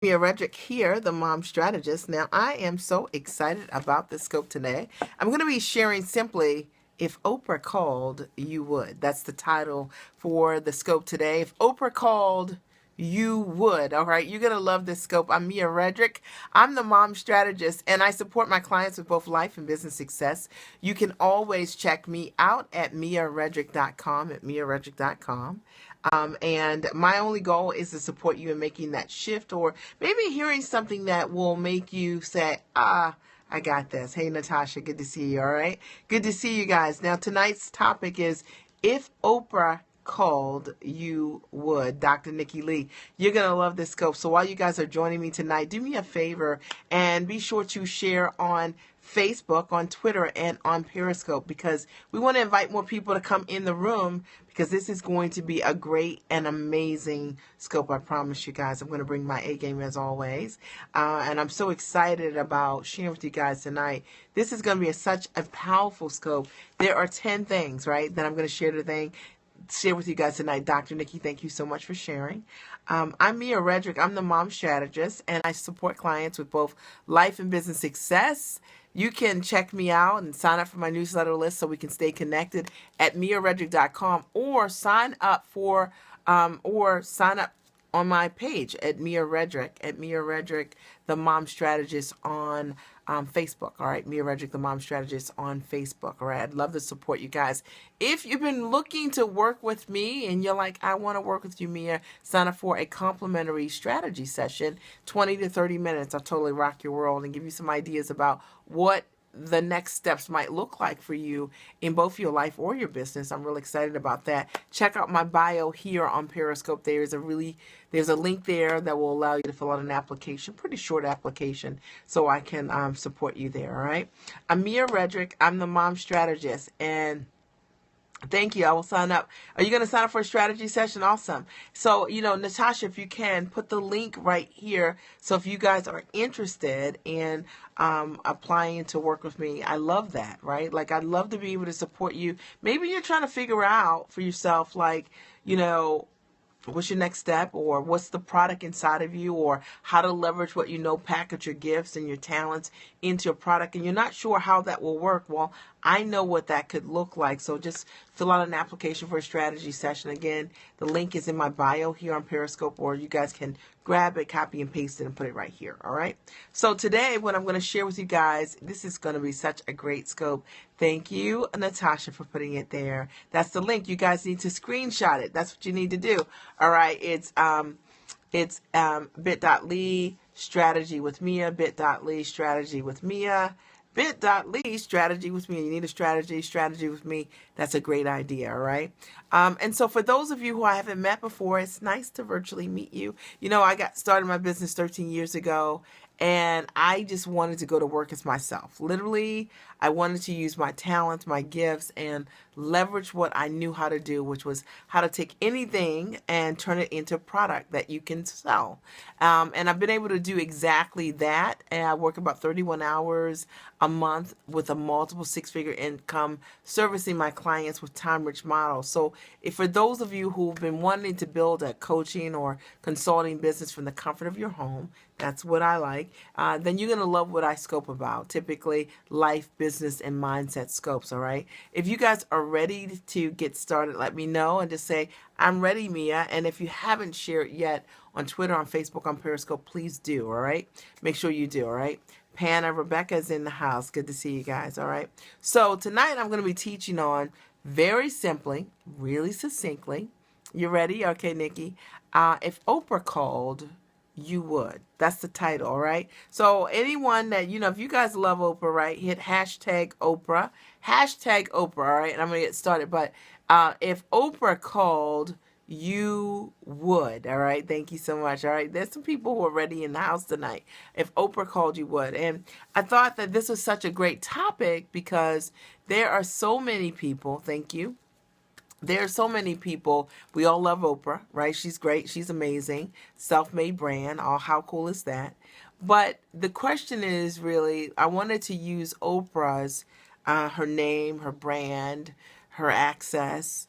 Redrick here, the mom strategist. Now, I am so excited about this scope today. I'm going to be sharing simply if Oprah called, you would. That's the title for the scope today. If Oprah called, you would. All right, you're going to love this scope. I'm Mia Redrick. I'm the mom strategist, and I support my clients with both life and business success. You can always check me out at miaredrick.com, at miaredrick.com. And my only goal is to support you in making that shift, or maybe hearing something that will make you say, I got this. Hey, Natasha, good to see you. All right. Good to see you guys. Now, tonight's topic is if Oprah called, you would. Dr. Nikki Lee. You're going to love this scope. So while you guys are joining me tonight, do me a favor and be sure to share on Facebook, on Twitter, and on Periscope, because we want to invite more people to come in the room, because this is going to be a great and amazing scope. I promise you guys. I'm going to bring my A game as always. And I'm so excited about sharing with you guys tonight. This is going to be such a powerful scope. There are 10 things, right, that I'm going to share with you guys tonight. Dr. Nikki, thank you so much for sharing. I'm Mia Redrick. I'm the mom strategist, and I support clients with both life and business success. You can check me out and sign up for my newsletter list so we can stay connected at miaredrick.com, or sign up on my page at Mia Redrick, the mom strategist on Facebook. All right, Mia Redrick, the mom strategist on Facebook. All right, I'd love to support you guys. If you've been looking to work with me and you're like, I want to work with you, Mia, sign up for a complimentary strategy session, 20 to 30 minutes. I'll totally rock your world and give you some ideas about what the next steps might look like for you in both your life or your business. I'm really excited about that. Check out my bio here on Periscope. There's a link there that will allow you to fill out an application, pretty short application, so I can support you there. All right. I'm Mia Redrick. I'm the mom strategist, and thank you. I will sign up. Are you going to sign up for a strategy session? Awesome. So, Natasha, if you can, put the link right here. So if you guys are interested in applying to work with me, I love that, right? Like, I'd love to be able to support you. Maybe you're trying to figure out for yourself, like, what's your next step, or what's the product inside of you, or how to leverage what package your gifts and your talents into a product, and you're not sure how that will work. Well, I know what that could look like. So just fill out an application for a strategy session. Again, the link is in my bio here on Periscope, or you guys can grab it, copy and paste it, and put it right here. All right. So today, what I'm going to share with you guys, this is going to be such a great scope. Thank you, Natasha, for putting it there. That's the link. You guys need to screenshot it. That's what you need to do. All right. It's bit.ly strategy with Mia, bit.ly strategy with Mia, bit.ly strategy with me. You need a strategy with me. That's a great idea. All right. And so for those of you who I haven't met before, it's nice to virtually meet you. I got started my business 13 years ago, and I just wanted to go to work as myself. Literally, I wanted to use my talents, my gifts, and leverage what I knew how to do, which was how to take anything and turn it into a product that you can sell. And I've been able to do exactly that. And I work about 31 hours a month with a multiple six-figure income, servicing my clients with time-rich models. So if for those of you who've been wanting to build a coaching or consulting business from the comfort of your home, that's what I like, then you're going to love what I scope about, typically life, business, and mindset scopes, all right? If you guys are ready to get started, let me know and just say, I'm ready, Mia. And if you haven't shared yet on Twitter, on Facebook, on Periscope, please do, all right? Make sure you do, all right? Panna, Rebecca's in the house. Good to see you guys, all right? So tonight I'm going to be teaching on, very simply, really succinctly, you ready? Okay, Nikki. If Oprah called, you would. That's the title, all right? So anyone that, if you guys love Oprah, right, hit hashtag Oprah, all right? And I'm going to get started. But if Oprah called, you would, all right? Thank you so much, all right? There's some people who are already in the house tonight. If Oprah called, you would. And I thought that this was such a great topic because there are so many people, thank you, there are so many people. We all love Oprah, right? She's great. She's amazing. Self-made brand. Oh, how cool is that? But the question is really, I wanted to use Oprah's, her name, her brand, her access,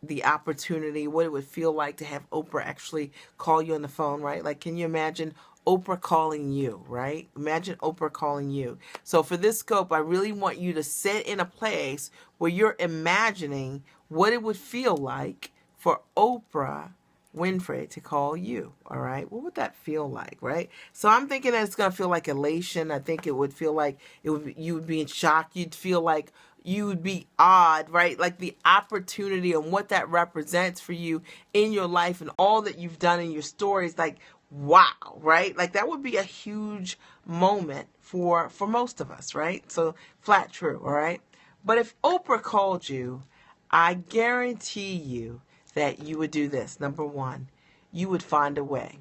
the opportunity, what it would feel like to have Oprah actually call you on the phone, right? Like, can you imagine Oprah calling you, right? Imagine Oprah calling you. So for this scope, I really want you to sit in a place where you're imagining what it would feel like for Oprah Winfrey to call you. All right. What would that feel like, right? So I'm thinking that it's going to feel like elation. I think it would feel like you would be in shock. You'd feel like you would be odd, right? Like the opportunity and what that represents for you in your life and all that you've done in your stories. Like, wow, right? Like that would be a huge moment for most of us, right? So flat true, all right? But if Oprah called you, I guarantee you that you would do this. Number one, you would find a way.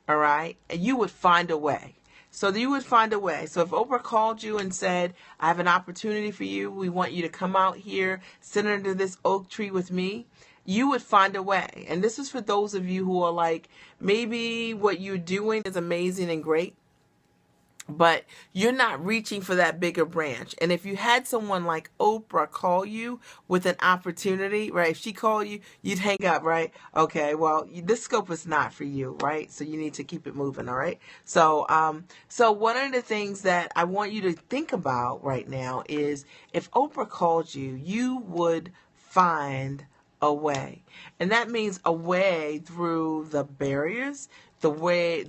All right? And you would find a way. So you would find a way. So if Oprah called you and said, I have an opportunity for you, we want you to come out here, sit under this oak tree with me, you would find a way. And this is for those of you who are like, maybe what you're doing is amazing and great, but you're not reaching for that bigger branch. And if you had someone like Oprah call you with an opportunity, right? If she called you, you'd hang up, right? Okay, well, this scope is not for you, right? So you need to keep it moving, all right? So one of the things that I want you to think about right now is if Oprah called you, you would find a way. And that means a way through the barriers, a way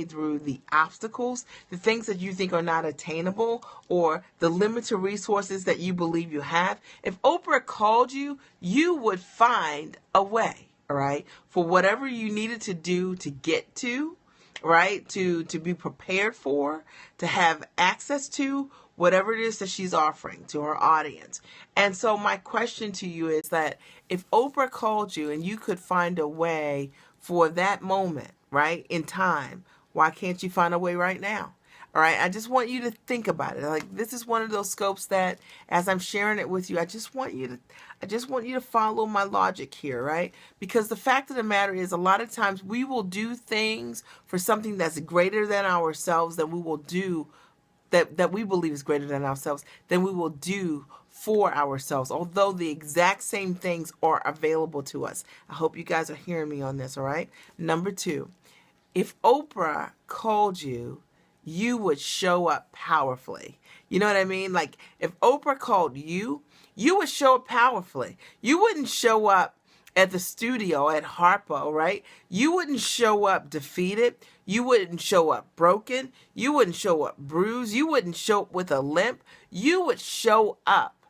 through the obstacles, the things that you think are not attainable, or the limited resources that you believe you have. If Oprah called you, you would find a way, all right, for whatever you needed to do to get to, right, to be prepared for, to have access to, whatever it is that she's offering to her audience. And so my question to you is that if Oprah called you and you could find a way for that moment, right, in time, why can't you find a way right now? All right, I just want you to think about it. Like, this is one of those scopes that, as I'm sharing it with you, I just want you to follow my logic here, right? Because the fact of the matter is, a lot of times we will do things for something that's greater than ourselves that we will do, that we believe is greater than ourselves, than we will do for ourselves, although the exact same things are available to us. I hope you guys are hearing me on this, all right? Number two, if Oprah called you, you would show up powerfully. You know what I mean? Like, if Oprah called you, you would show up powerfully. You wouldn't show up at the studio at Harpo, right? You wouldn't show up defeated. You wouldn't show up broken. You wouldn't show up bruised. You wouldn't show up with a limp. You would show up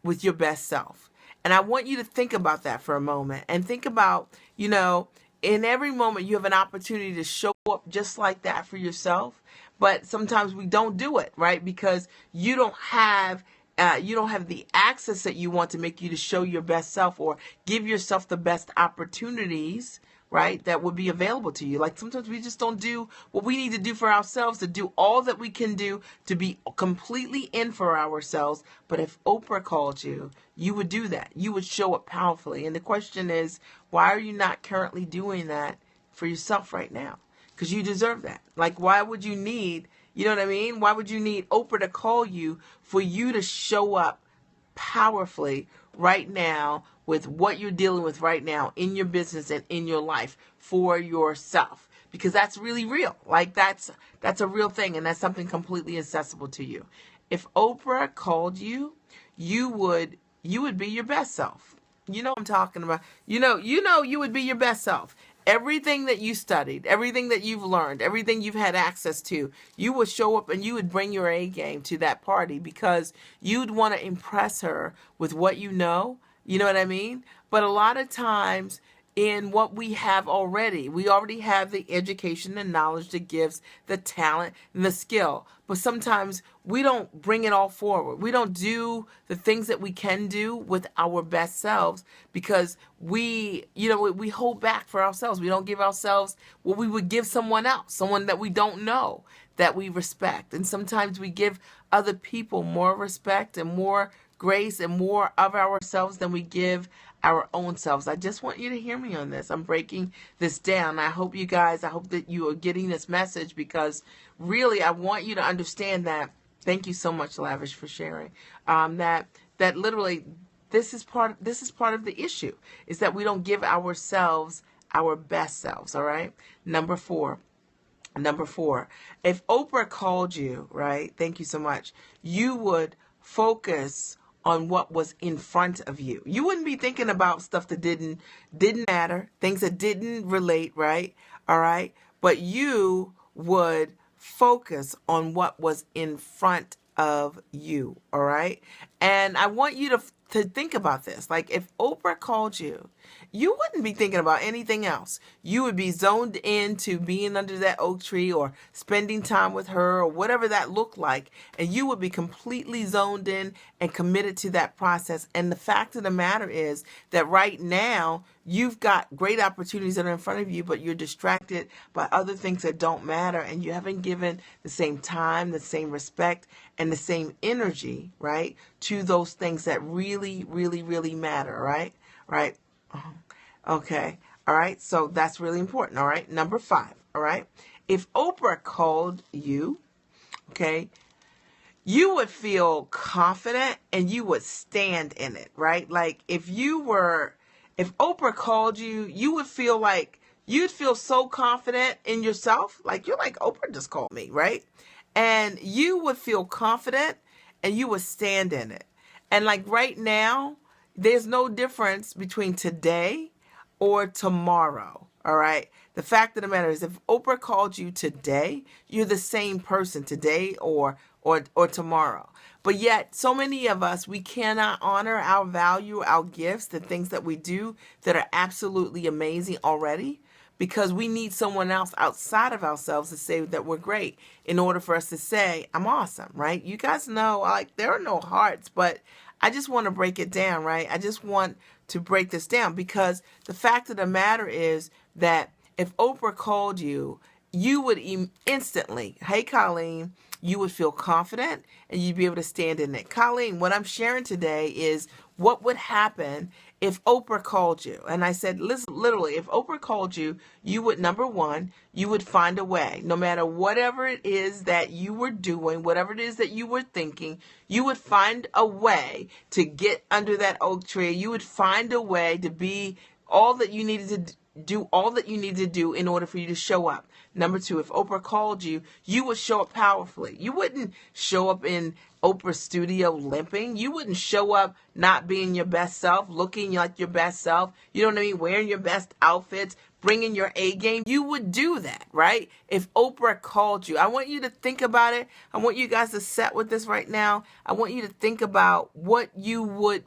with your best self. And I want you to think about that for a moment and think about, in every moment you have an opportunity to show up just like that for yourself. But sometimes we don't do it, right? Because you don't have the access that you want to make you to show your best self or give yourself the best opportunities, right, that would be available to you. Like, sometimes we just don't do what we need to do for ourselves, to do all that we can do to be completely in for ourselves. But if Oprah called you, you would do that. You would show up powerfully. And the question is, why are you not currently doing that for yourself right now? Because you deserve that. Like, why would you need, you know what I mean? Why would you need Oprah to call you for you to show up powerfully right now with what you're dealing with right now in your business and in your life for yourself? Because that's really real. Like, that's a real thing, and that's something completely accessible to you. If Oprah called you, you would be your best self. You know what I'm talking about. You would be your best self. Everything that you studied, everything that you've learned, everything you've had access to, you would show up and you would bring your A game to that party because you'd want to impress her with what you know. You know what I mean? But a lot of times in what we already have the education, the knowledge, the gifts, the talent, and the skill. But sometimes we don't bring it all forward. We don't do the things that we can do with our best selves because we hold back for ourselves. We don't give ourselves what we would give someone else, someone that we don't know, that we respect. And sometimes we give other people more respect and more grace and more of ourselves than we give our own selves. I just want you to hear me on this. I'm breaking this down. I hope that you are getting this message because really I want you to understand that. Thank you so much, Lavish, for sharing. That literally this is part of the issue, is that we don't give ourselves our best selves. All right. Number four, if Oprah called you, right, thank you so much, you would focus on what was in front of you. You wouldn't be thinking about stuff that didn't matter, things that didn't relate, right? All right. But you would focus on what was in front of you. All right. And I want you to think about this. Like, if Oprah called you, you wouldn't be thinking about anything else. You would be zoned into being under that oak tree or spending time with her or whatever that looked like. And you would be completely zoned in and committed to that process. And the fact of the matter is that right now, you've got great opportunities that are in front of you, but you're distracted by other things that don't matter. And you haven't given the same time, the same respect, and the same energy, right, to those things that really, really, really matter, right? Right? Okay. All right. So that's really important. All right. Number 5. All right. If Oprah called you, okay, you would feel confident and you would stand in it, right? Like, if Oprah called you, you would feel like, you'd feel so confident in yourself. Like, you're like, Oprah just called me, right? And you would feel confident and you would stand in it. And like right now, there's no difference between today or tomorrow. All right. The fact of the matter is, if Oprah called you today, you're the same person today or tomorrow. But yet, so many of us, we cannot honor our value, our gifts, the things that we do that are absolutely amazing already, because we need someone else outside of ourselves to say that we're great in order for us to say, I'm awesome, right? You guys know, like, there are no hearts, but I just want to break it down, right? I just want to break this down, because the fact of the matter is that if Oprah called you, you would instantly, hey, Colleen, you would feel confident and you'd be able to stand in it. Colleen, what I'm sharing today is what would happen if Oprah called you. And I said, listen, literally, if Oprah called you, you would, number one, you would find a way. No matter whatever it is that you were doing, whatever it is that you were thinking, you would find a way to get under that oak tree. You would find a way to be all that you needed to do, all that you need to do in order for you to show up. Number 2, if Oprah called you, you would show up powerfully. You wouldn't show up in Oprah's studio limping. You wouldn't show up not being your best self, looking like your best self. You know what I mean? Wearing your best outfits, bringing your A game. You would do that, right? If Oprah called you. I want you to think about it. I want you guys to set with this right now. I want you to think about what you would,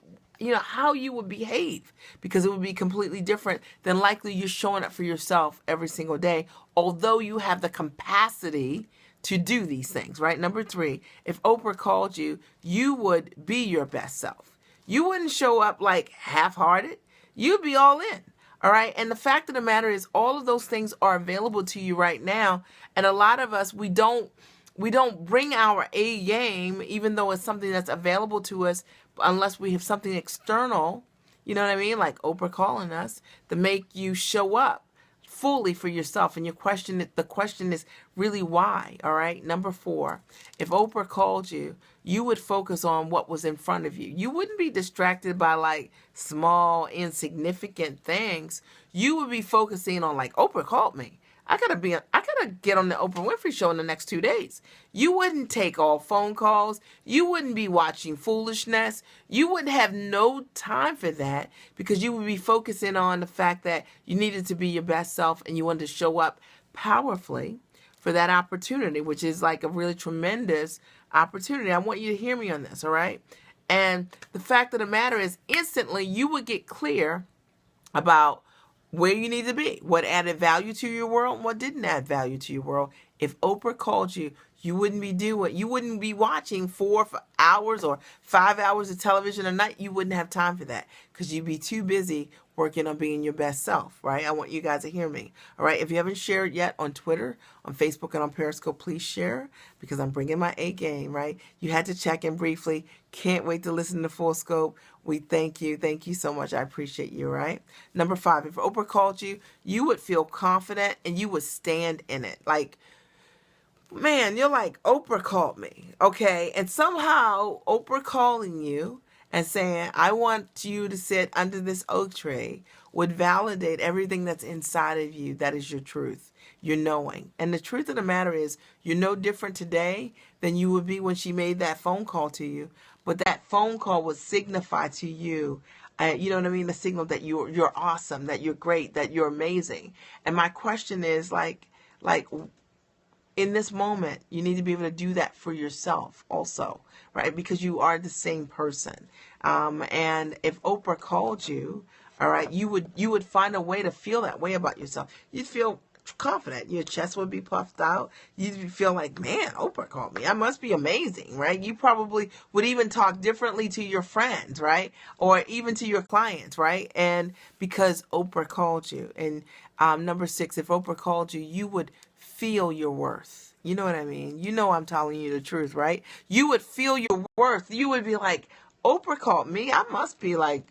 how you would behave, because it would be completely different than likely you're showing up for yourself every single day, although you have the capacity to do these things, right? Number 3, if Oprah called you, you would be your best self. You wouldn't show up like half-hearted. You'd be all in, all right? And the fact of the matter is, all of those things are available to you right now, and a lot of us, we don't bring our A game, even though it's something that's available to us, unless we have something external, you know what I mean? Like Oprah calling us, to make you show up fully for yourself. And the question is really why, all right? Number 4, if Oprah called you, you would focus on what was in front of you. You wouldn't be distracted by like small, insignificant things. You would be focusing on like, Oprah called me. I gotta get on the Oprah Winfrey Show in the next 2 days. You wouldn't take all phone calls. You wouldn't be watching foolishness. You wouldn't have no time for that, because you would be focusing on the fact that you needed to be your best self and you wanted to show up powerfully for that opportunity, which is like a really tremendous opportunity. I want you to hear me on this, all right? And the fact of the matter is, instantly you would get clear about where you need to be, what added value to your world and what didn't add value to your world. If Oprah called you, you wouldn't be watching 4 hours or 5 hours of television a night. You wouldn't have time for that, because you'd be too busy working on being your best self, right? I want you guys to hear me, all right? If you haven't shared yet on Twitter, on Facebook, and on Periscope, please share, because I'm bringing my A game, right? You had to check in briefly. Can't wait to listen to Full Scope. We thank you. Thank you so much. I appreciate you, right? Number 5, if Oprah called you, you would feel confident and you would stand in it. Like, man, you're like, Oprah called me, okay? And somehow Oprah calling you and saying, I want you to sit under this oak tree would validate everything that's inside of you. That is your truth, your knowing. And the truth of the matter is, you're no different today than you would be when she made that phone call to you. But that phone call would signify to you, you know what I mean? The signal that you're awesome, that you're great, that you're amazing. And my question is like in this moment, you need to be able to do that for yourself also, right? Because you are the same person. And if Oprah called you, all right, you would find a way to feel that way about yourself. You'd feel confident. Your chest would be puffed out. You'd feel like, man, Oprah called me. I must be amazing, right? You probably would even talk differently to your friends, right? Or even to your clients, right? And because Oprah called you. And number 6, if Oprah called you, you would feel your worth. You know what I mean? You know I'm telling you the truth, right? You would feel your worth. You would be like, Oprah called me. I must be like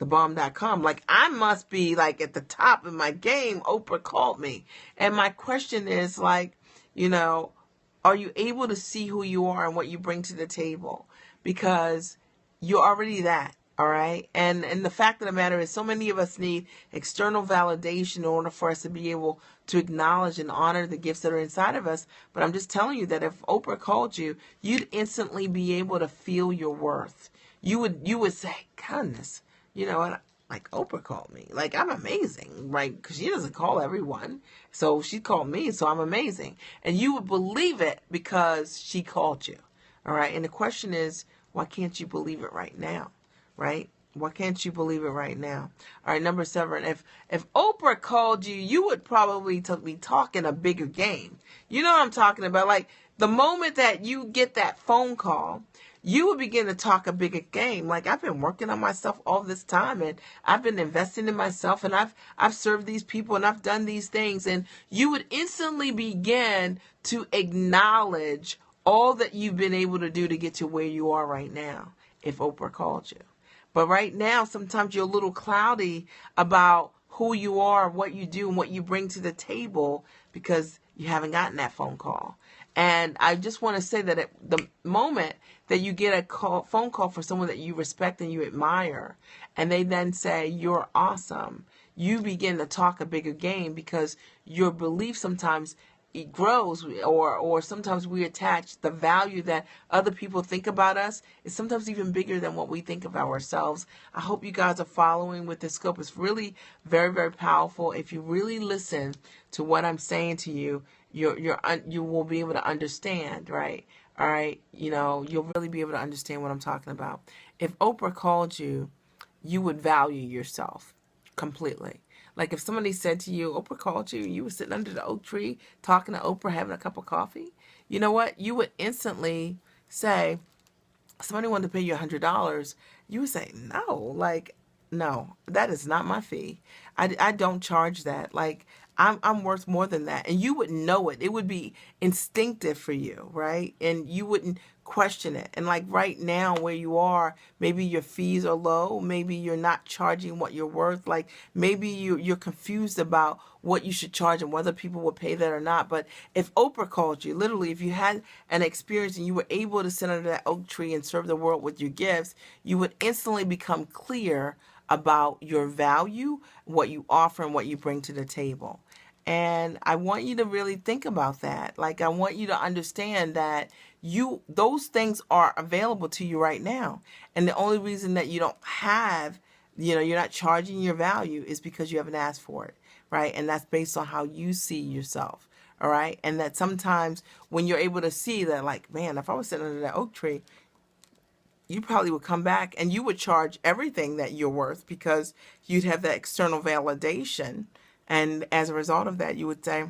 thebomb.com. Like, I must be like at the top of my game. Oprah called me. And my question is like, you know, are you able to see who you are and what you bring to the table? Because you're already that. All right. And the fact of the matter is, so many of us need external validation in order for us to be able to acknowledge and honor the gifts that are inside of us. But I'm just telling you that if Oprah called you, you'd instantly be able to feel your worth. You would say, goodness, you know what? Like, Oprah called me. Like, I'm amazing, right? Because she doesn't call everyone. So she called me, so I'm amazing. And you would believe it because she called you. All right. And the question is, why can't you believe it right now? Right? Why can't you believe it right now? All right, number 7. If Oprah called you, you would probably be talking a bigger game. You know what I'm talking about? Like, the moment that you get that phone call, you would begin to talk a bigger game. Like, I've been working on myself all this time, and I've been investing in myself, and I've served these people, and I've done these things. And you would instantly begin to acknowledge all that you've been able to do to get to where you are right now if Oprah called you. But right now, sometimes you're a little cloudy about who you are, what you do, and what you bring to the table because you haven't gotten that phone call. And I just want to say that at the moment that you get a phone call from someone that you respect and you admire, and they then say, you're awesome, you begin to talk a bigger game because your belief sometimes it grows, or sometimes we attach the value that other people think about us is sometimes even bigger than what we think of ourselves. I hope you guys are following with this scope. It's really very, very powerful. If you really listen to what I'm saying to you, you will be able to understand, right? All right, you know, you'll really be able to understand what I'm talking about. If Oprah called you, you would value yourself completely. Like, if somebody said to you, Oprah called you, you were sitting under the oak tree talking to Oprah, having a cup of coffee, you know what? You would instantly say, somebody wanted to pay you $100. You would say, no, like, no, that is not my fee. I don't charge that. Like, I'm worth more than that. And you would know it. It would be instinctive for you, right? And you wouldn't question it. And like right now where you are, maybe your fees are low. Maybe you're not charging what you're worth. Like maybe you're confused about what you should charge and whether people will pay that or not. But if Oprah called you, literally, if you had an experience and you were able to sit under that oak tree and serve the world with your gifts, you would instantly become clear about your value, what you offer, and what you bring to the table. And I want you to really think about that. Like, I want you to understand that those things are available to you right now. And the only reason that you don't have, you're not charging your value is because you haven't asked for it, right? And that's based on how you see yourself, all right? And that sometimes when you're able to see that, like, man, if I was sitting under that oak tree, you probably would come back and you would charge everything that you're worth because you'd have that external validation. And as a result of that, you would say,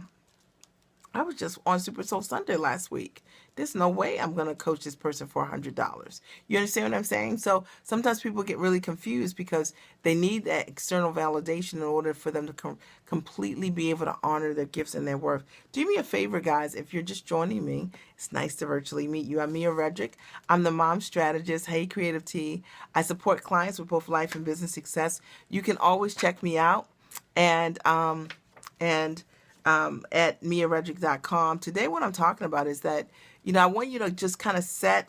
I was just on Super Soul Sunday last week. There's no way I'm going to coach this person for $100. You understand what I'm saying? So sometimes people get really confused because they need that external validation in order for them to completely be able to honor their gifts and their worth. Do me a favor, guys. If you're just joining me, it's nice to virtually meet you. I'm Mia Redrick. I'm the mom strategist. Hey, Creative T. I support clients with both life and business success. You can always check me out at miaredrick.com. Today, what I'm talking about is that, I want you to just kind of sit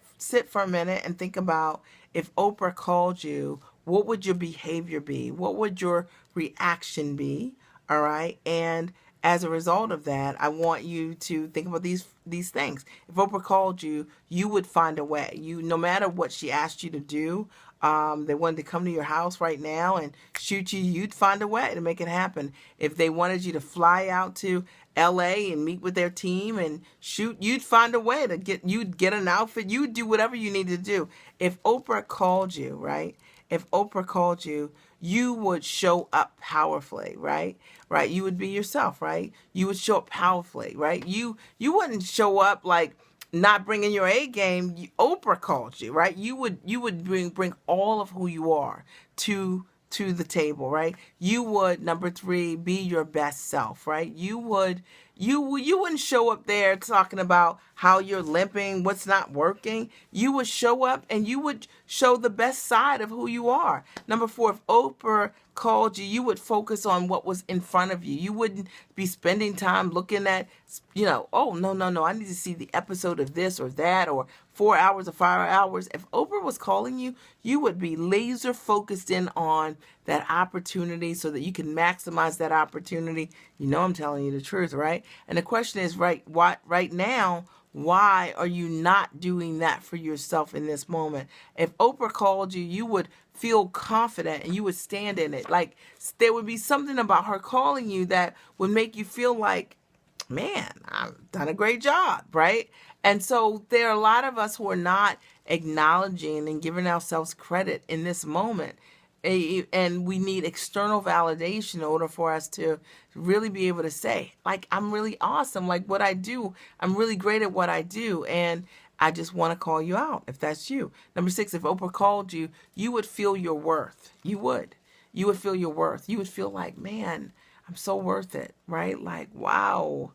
for a minute and think about if Oprah called you, what would your behavior be? What would your reaction be? All right. And as a result of that, I want you to think about these things. If Oprah called you, you would find a way. You, no matter what she asked you to do, they wanted to come to your house right now and shoot you, you'd find a way to make it happen. If they wanted you to fly out to LA and meet with their team and shoot, you'd find a way to you'd get an outfit, you'd do whatever you needed to do. If Oprah called you, right? If Oprah called you, you would show up powerfully, right? Right? You would be yourself, right? You would show up powerfully, right? You wouldn't show up like not bringing your A game. Oprah called you, right? You would bring all of who you are to the table, right? You would, number 3, be your best self, right? You wouldn't show up there talking about how you're limping, what's not working. You would show up and you would show the best side of who you are. Number 4, if Oprah called you, you would focus on what was in front of you. You wouldn't be spending time looking at, oh, no, I need to see the episode of this or that, or 4 hours or 5 hours. If Oprah was calling you, you would be laser focused in on that opportunity so that you can maximize that opportunity. I'm telling you the truth, right? And the question is, right now, why are you not doing that for yourself in this moment? If Oprah called you, you would feel confident and you would stand in it. Like, there would be something about her calling you that would make you feel like, man, I've done a great job, right? And so there are a lot of us who are not acknowledging and giving ourselves credit in this moment. And we need external validation in order for us to really be able to say, like, I'm really awesome. Like, what I do, I'm really great at what I do. And I just want to call you out if that's you. Number 6, if Oprah called you, you would feel your worth. You would feel your worth. You would feel like, man, I'm so worth it, right? Like, wow.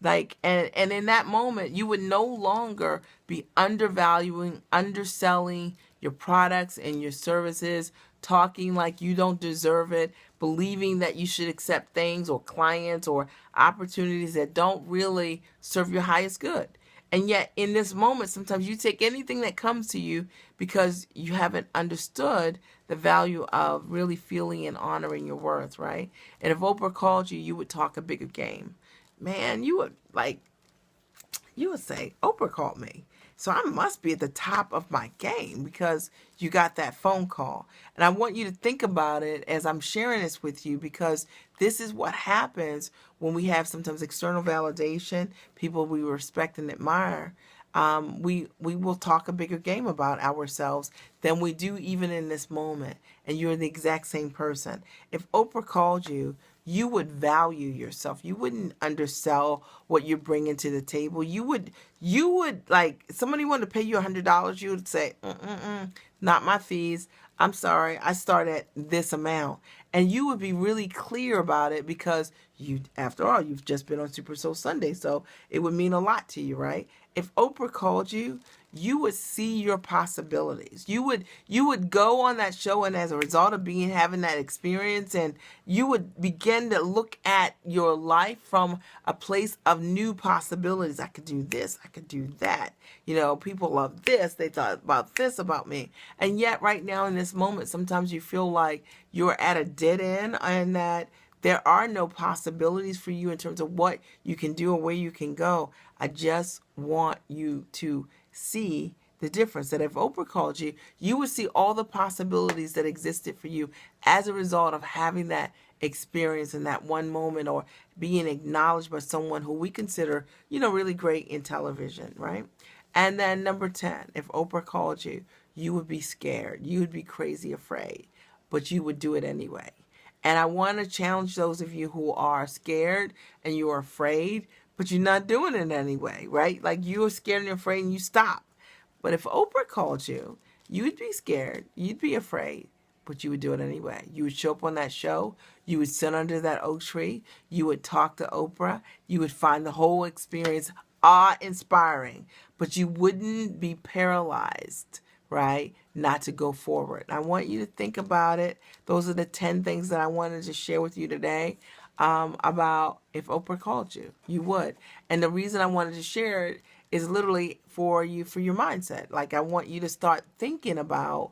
Like, and in that moment, you would no longer be undervaluing, underselling your products and your services, talking like you don't deserve it, believing that you should accept things or clients or opportunities that don't really serve your highest good. And yet in this moment, sometimes you take anything that comes to you because you haven't understood the value of really feeling and honoring your worth, right? And if Oprah called you, you would talk a bigger game. Man, you would say, Oprah called me, so I must be at the top of my game because you got that phone call. And I want you to think about it as I'm sharing this with you, because this is what happens when we have sometimes external validation, people we respect and admire. We will talk a bigger game about ourselves than we do even in this moment. And you're the exact same person. If Oprah called you, you would value yourself. You wouldn't undersell what you're bringing to the table. You would like, somebody wanted to pay you $100, you would say, not my fees. I'm sorry, I start at this amount. And you would be really clear about it because after all, you've just been on Super Soul Sunday, so it would mean a lot to you, right? If Oprah called you, you would see your possibilities. You would go on that show, and as a result of having that experience, and you would begin to look at your life from a place of new possibilities. I could do this, I could do that. People love this, they thought about this about me. And yet right now in this moment, sometimes you feel like you're at a dead end and that there are no possibilities for you in terms of what you can do or where you can go. I just want you to see the difference, that if Oprah called you, you would see all the possibilities that existed for you as a result of having that experience in that one moment, or being acknowledged by someone who we consider, really great in television, right? And then number 10, if Oprah called you, you would be scared. You would be crazy afraid, but you would do it anyway. And I want to challenge those of you who are scared and you're afraid, but you're not doing it anyway, right? Like, you're scared and afraid and you stop. But if Oprah called you, you'd be scared, you'd be afraid, but you would do it anyway. You would show up on that show, you would sit under that oak tree, you would talk to Oprah, you would find the whole experience awe-inspiring, but you wouldn't be paralyzed, right, not to go forward. I want you to think about it. Those are the 10 things that I wanted to share with you today about if Oprah called you, you would. And the reason I wanted to share it is literally for you, for your mindset. Like, I want you to start thinking about,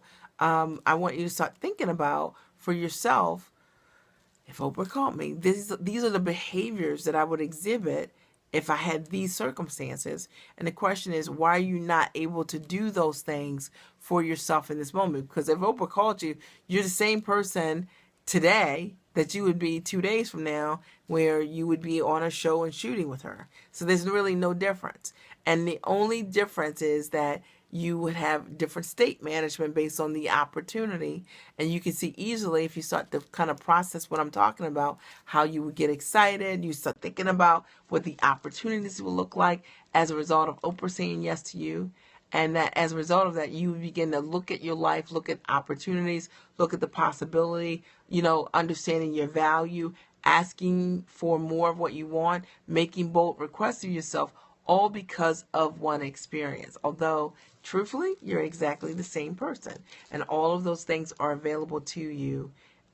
for yourself, if Oprah called me, these are the behaviors that I would exhibit if I had these circumstances. And the question is, why are you not able to do those things for yourself in this moment? Because if Oprah called you, you're the same person today that you would be 2 days from now, where you would be on a show and shooting with her. So there's really no difference. And the only difference is that you would have different state management based on the opportunity. And you can see easily, if you start to kind of process what I'm talking about, how you would get excited. You start thinking about what the opportunities will look like as a result of Oprah saying yes to you. And that as a result of that, you begin to look at your life, look at opportunities, look at the possibility, understanding your value, asking for more of what you want, making bold requests of yourself, all because of one experience. Although, truthfully, you're exactly the same person. And all of those things are available to you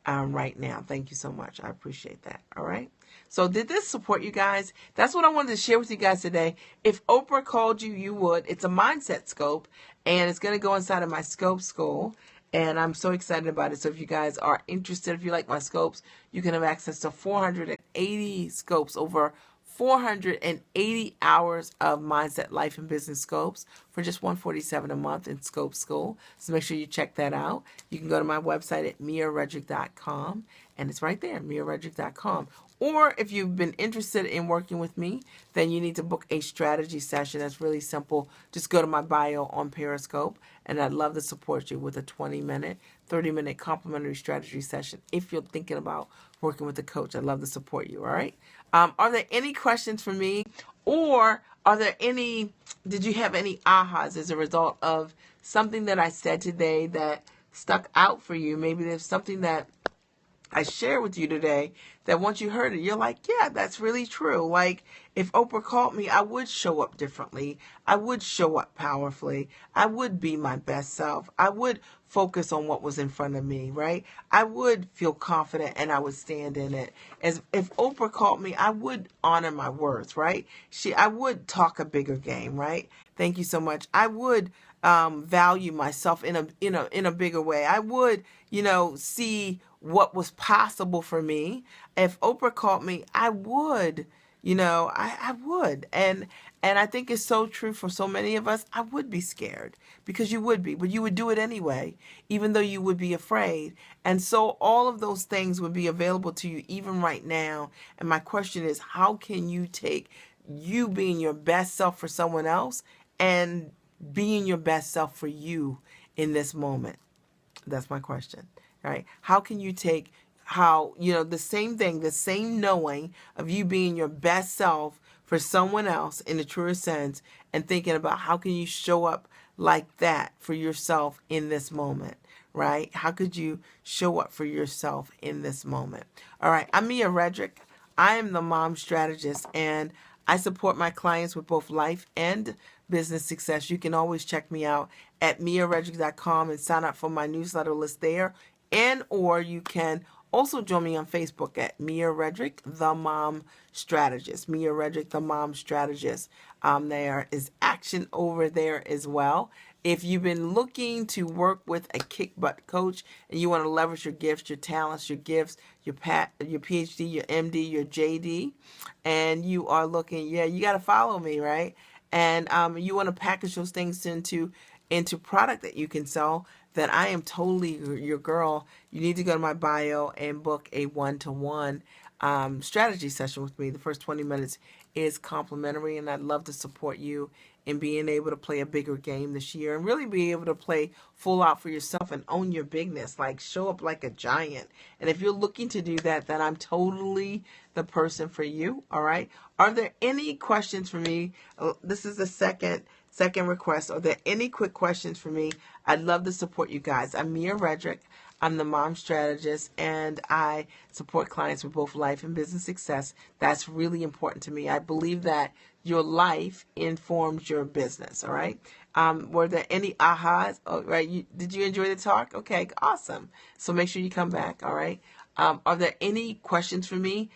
right now. Thank you so much. I appreciate that. All right. So did this support you guys? That's what I wanted to share with you guys today. If Oprah called you, you would. It's a mindset scope, and it's going to go inside of my scope school. And I'm so excited about it. So if you guys are interested, if you like my scopes, you can have access to 480 scopes, over 480 hours of mindset, life, and business scopes for just $147 a month in Scope School. So make sure you check that out. You can go to my website at miaredrick.com, and it's right there, miaredrick.com. Or if you've been interested in working with me, then you need to book a strategy session. That's really simple. Just go to my bio on Periscope, and I'd love to support you with a 20-minute, 30-minute complimentary strategy session. If you're thinking about working with a coach, I'd love to support you, all right? Are there any questions for me? Or did you have any ahas as a result of something that I said today that stuck out for you? Maybe there's something that I share with you today that once you heard it, you're like, yeah, that's really true. Like, if Oprah called me, I would show up differently. I would show up powerfully. I would be my best self. I would focus on what was in front of me, right? I would feel confident and I would stand in it. As if Oprah called me, I would honor my words, right? I would talk a bigger game, right? Thank you so much. I would value myself in a bigger way. I would, see what was possible for me. If Oprah called me, I would, I would. And I think it's so true for so many of us. I would be scared, because you would be, but you would do it anyway, even though you would be afraid. And so all of those things would be available to you even right now. And my question is, how can you take you being your best self for someone else and being your best self for you in this moment? That's my question. Right? How can you take the same thing, the same knowing of you being your best self for someone else in the truest sense, and thinking about how can you show up like that for yourself in this moment, right? How could you show up for yourself in this moment? All right. I'm Mia Redrick. I am the mom strategist, and I support my clients with both life and business success. You can always check me out at miaredrick.com and sign up for my newsletter list there. Or you can also join me on Facebook at Mia Redrick, the Mom Strategist. Mia Redrick, the Mom Strategist. There is action over there as well. If you've been looking to work with a kick-butt coach and you want to leverage your gifts, your talents, your gifts, your PhD, your MD, your JD, and you are looking, you got to follow me, right? And you want to package those things into product that you can sell, then I am totally your girl. You need to go to my bio and book a one-to-one strategy session with me. The first 20 minutes is complimentary, and I'd love to support you in being able to play a bigger game this year and really be able to play full out for yourself and own your bigness, like show up like a giant. And if you're looking to do that, then I'm totally the person for you. All right. Are there any questions for me? This is the second request. Are there any quick questions for me? I'd love to support you guys. I'm Mia Redrick. I'm the mom strategist, and I support clients with both life and business success. That's really important to me. I believe that your life informs your business, all right? Were there any ahas? Oh, right. Did you enjoy the talk? Okay, awesome. So make sure you come back, all right? Are there any questions for me?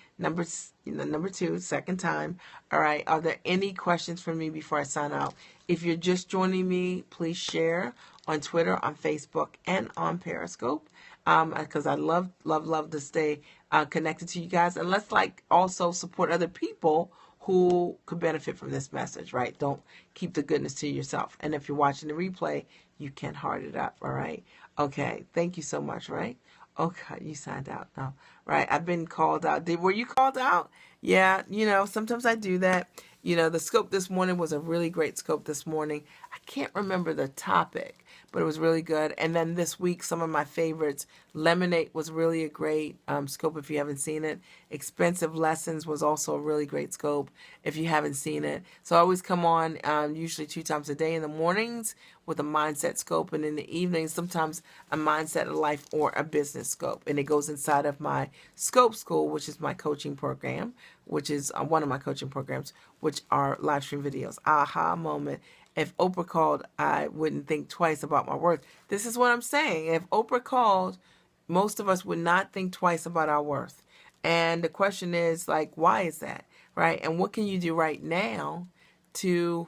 Number two, second time. All right. Are there any questions for me before I sign out? If you're just joining me, please share on Twitter, on Facebook, and on Periscope. Because I love to stay connected to you guys. And let's also support other people who could benefit from this message, right? Don't keep the goodness to yourself. And if you're watching the replay, you can heart it up, all right? Okay, thank you so much, right? Okay, you signed out. No, right? I've been called out. Were you called out? Yeah, sometimes I do that. The scope this morning was a really great scope this morning. I can't remember the topic, but it was really good. And then this week, some of my favorites. Lemonade was really a great scope if you haven't seen it. Expensive Lessons was also a really great scope if you haven't seen it. So I always come on usually 2 times a day in the mornings with a mindset scope, and in the evenings, sometimes a mindset of life or a business scope. And it goes inside of my Scope School, which is my coaching program, which is one of my coaching programs, which are live stream videos. Aha moment. If Oprah called, I wouldn't think twice about my worth. This is what I'm saying. If Oprah called, most of us would not think twice about our worth. And the question is, why is that, right? And what can you do right now to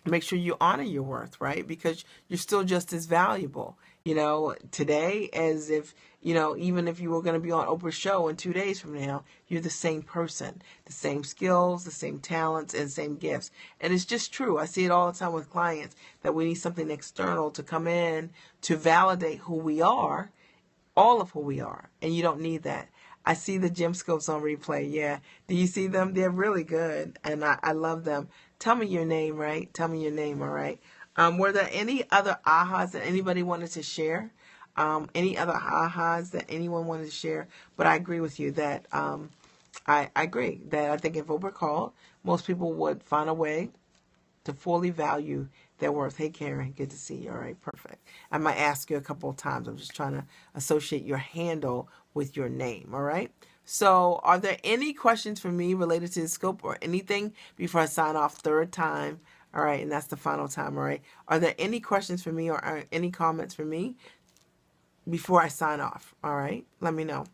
make sure you honor your worth, right? Because you're still just as valuable, today as if, even if you were going to be on Oprah's show in 2 days from now, you're the same person, the same skills, the same talents, and same gifts. And it's just true. I see it all the time with clients that we need something external to come in to validate who we are, all of who we are. And you don't need that. I see the gym scopes on replay. Yeah. Do you see them? They're really good. And I love them. Tell me your name, right? Tell me your name, all right? Were there any other ahas that anybody wanted to share? Any other ahas that anyone wanted to share? But I agree with you that I agree that I think if Oprah called, most people would find a way to fully value their worth. Hey, Karen, good to see you. All right, perfect. I might ask you a couple of times. I'm just trying to associate your handle with your name, all right? So are there any questions for me related to the scope or anything before I sign off third time? All right, and that's the final time, all right? Are there any questions for me or any comments for me before I sign off, all right? Let me know.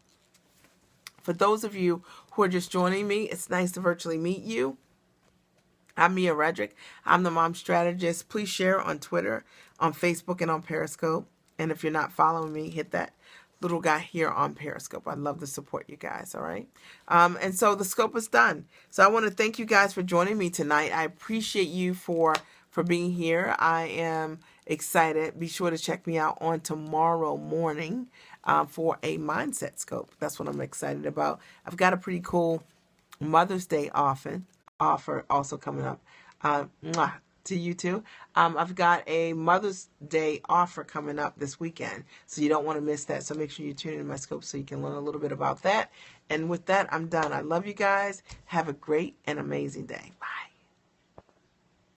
For those of you who are just joining me, it's nice to virtually meet you. I'm Mia Redrick. I'm the Mom Strategist. Please share on Twitter, on Facebook, and on Periscope. And if you're not following me, hit that little guy here on Periscope. I'd love to support you guys, all right? And so the scope is done. So I want to thank you guys for joining me tonight. I appreciate you for being here. I am excited. Be sure to check me out on tomorrow morning for a mindset scope. That's what I'm excited about. I've got a pretty cool Mother's Day offer also coming up. To you too. I've got a Mother's Day offer coming up this weekend, so you don't want to miss that. So make sure you tune in my scope so you can learn a little bit about that. And with that, I'm done. I love you guys. Have a great and amazing day. Bye.